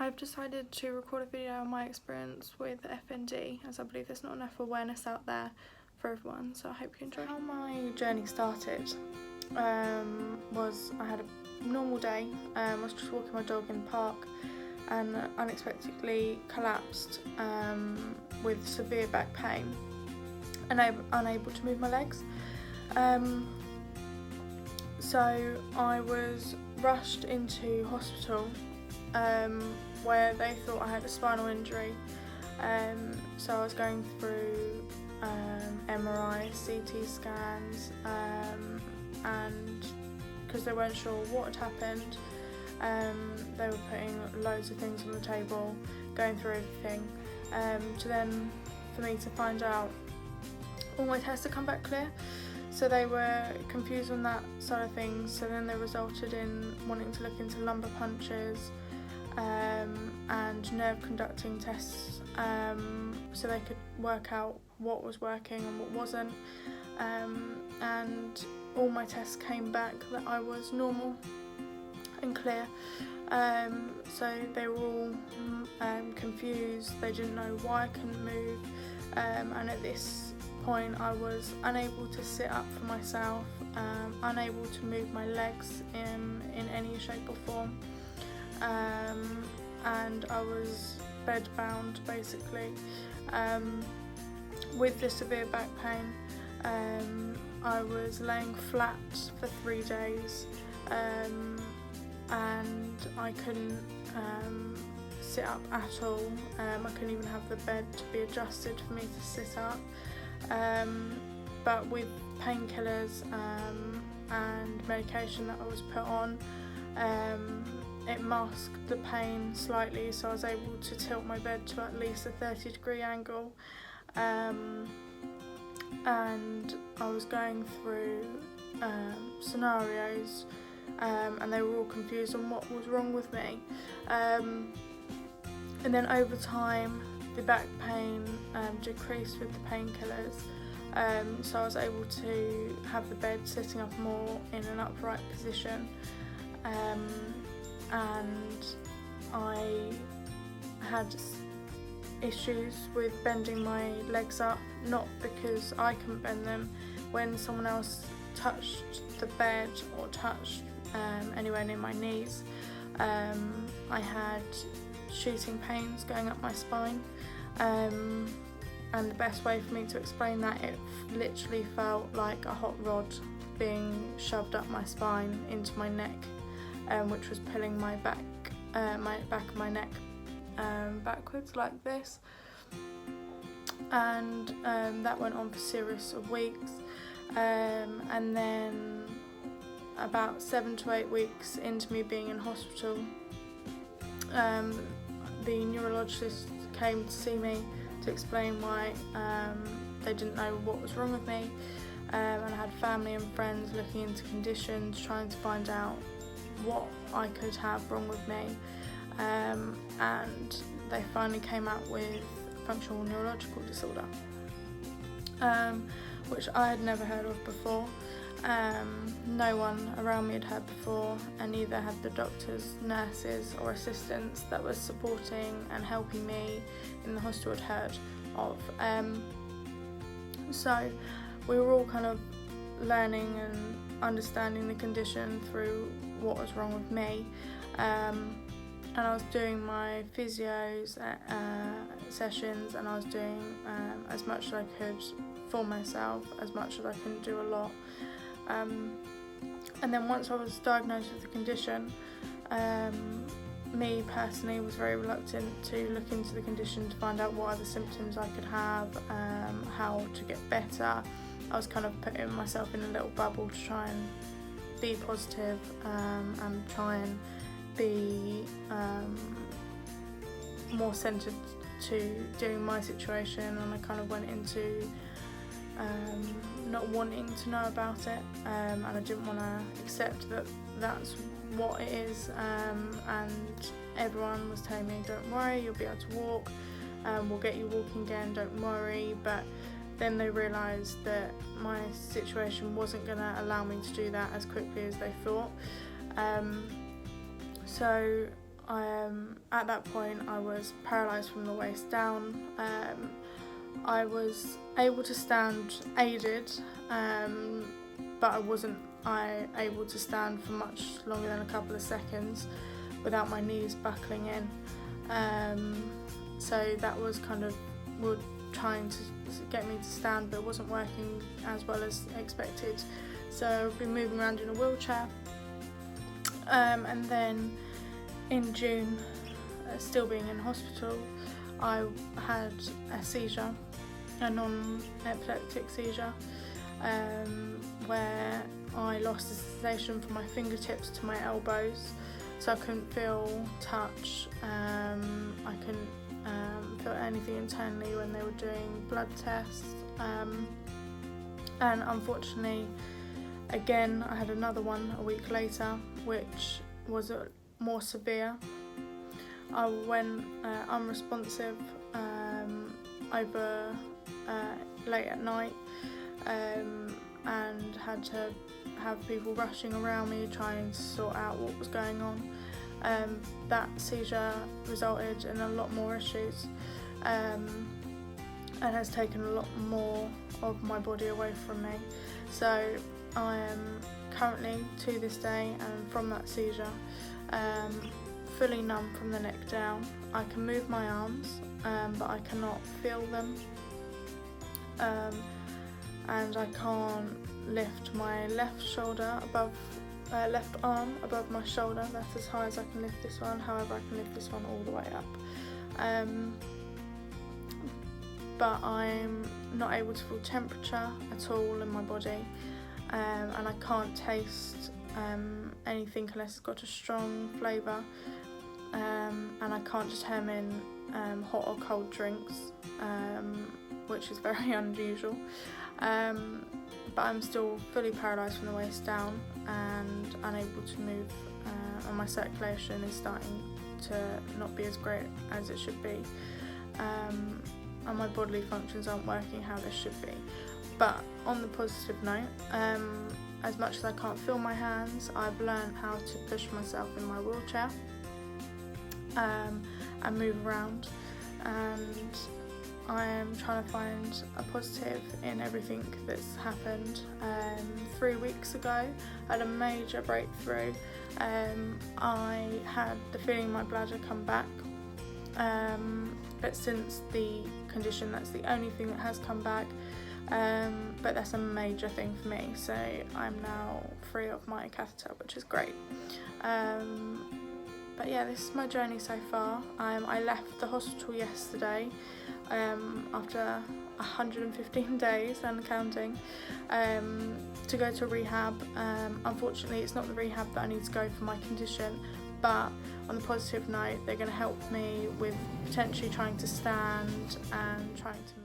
I've decided to record a video on my experience with FND, as I believe there's not enough awareness out there for everyone, so I hope you enjoy. How my journey started was I had a normal day. I was just walking my dog in the park and unexpectedly collapsed with severe back pain and unable to move my legs. So I was rushed into hospital where they thought I had a spinal injury. So I was going through MRI, CT scans, and because they weren't sure what had happened, they were putting loads of things on the table, going through everything, to then for me to find out all my tests had come back clear. So they were confused on that side of things, so then they resulted in wanting to look into lumbar punctures and nerve conducting tests, so they could work out what was working and what wasn't, and all my tests came back that I was normal and clear. So they were all confused, they didn't know why I couldn't move, and at this point I was unable to sit up for myself, unable to move my legs in any shape or form, and I was bedbound basically. With the severe back pain, I was laying flat for 3 days, and I couldn't sit up at all. I couldn't even have the bed to be adjusted for me to sit up. But with painkillers and medication that I was put on, it masked the pain slightly, so I was able to tilt my bed to at least a 30-degree angle, and I was going through scenarios, and they were all confused on what was wrong with me, and then over time the back pain decreased with the painkillers, so I was able to have the bed sitting up more in an upright position, and I had issues with bending my legs up, not because I couldn't bend them. When someone else touched the bed or touched anywhere near my knees, I had shooting pains going up my spine, and the best way for me to explain that, it literally felt like a hot rod being shoved up my spine into my neck, which was pulling my back of my neck backwards like this, and that went on for a series of weeks, and then about 7 to 8 weeks into me being in hospital, the neurologist came to see me to explain why they didn't know what was wrong with me, and I had family and friends looking into conditions, trying to find out what I could have wrong with me, and they finally came out with Functional Neurological Disorder, which I had never heard of before. No one around me had heard before, and neither had the doctors, nurses or assistants that were supporting and helping me in the hospital had heard of. So we were all kind of learning and understanding the condition through what was wrong with me, and I was doing my physios sessions, and I was doing as much as I could for myself, as much as I couldn't do a lot. And then once I was diagnosed with the condition, me personally was very reluctant to look into the condition to find out what other symptoms I could have, how to get better. I was kind of putting myself in a little bubble to try and be positive, and try and be more centred to doing my situation, and I kind of went into not wanting to know about it, and I didn't want to accept that that's what it is, and everyone was telling me, don't worry, you'll be able to walk, we'll get you walking again, don't worry, but then they realised that my situation wasn't going to allow me to do that as quickly as they thought, so at that point I was paralysed from the waist down. I was able to stand aided, but I wasn't able to stand for much longer than a couple of seconds without my knees buckling in. So that was kind of trying to get me to stand, but it wasn't working as well as expected. So I've been moving around in a wheelchair. And then in June, still being in hospital, I had a seizure, a non-epileptic seizure, where I lost the sensation from my fingertips to my elbows, so I couldn't feel touch, I couldn't feel anything internally when they were doing blood tests, and unfortunately again I had another one a week later, which was more severe. I went unresponsive over late at night, and had to have people rushing around me trying to sort out what was going on. That seizure resulted in a lot more issues, and has taken a lot more of my body away from me. So I am currently, to this day, and from that seizure, fully numb from the neck down. I can move my arms, but I cannot feel them, and I can't lift my left shoulder above, left arm above my shoulder. That's as high as I can lift this one. However, I can lift this one all the way up. But I'm not able to feel temperature at all in my body, and I can't taste anything unless it's got a strong flavour, and I can't determine hot or cold drinks, which is very unusual. But I'm still fully paralysed from the waist down and unable to move, and my circulation is starting to not be as great as it should be, and my bodily functions aren't working how they should be. But on the positive note, as much as I can't feel my hands, I've learned how to push myself in my wheelchair, and move around, and I am trying to find a positive in everything that's happened. 3 weeks ago, I had a major breakthrough. I had the feeling in my bladder come back, but since the condition, that's the only thing that has come back, but that's a major thing for me, so I'm now free of my catheter, which is great. But yeah, this is my journey so far. I left the hospital yesterday, after 115 days and counting, to go to rehab. Unfortunately, it's not the rehab that I need to go for my condition, but on the positive note, they're going to help me with potentially trying to stand and trying to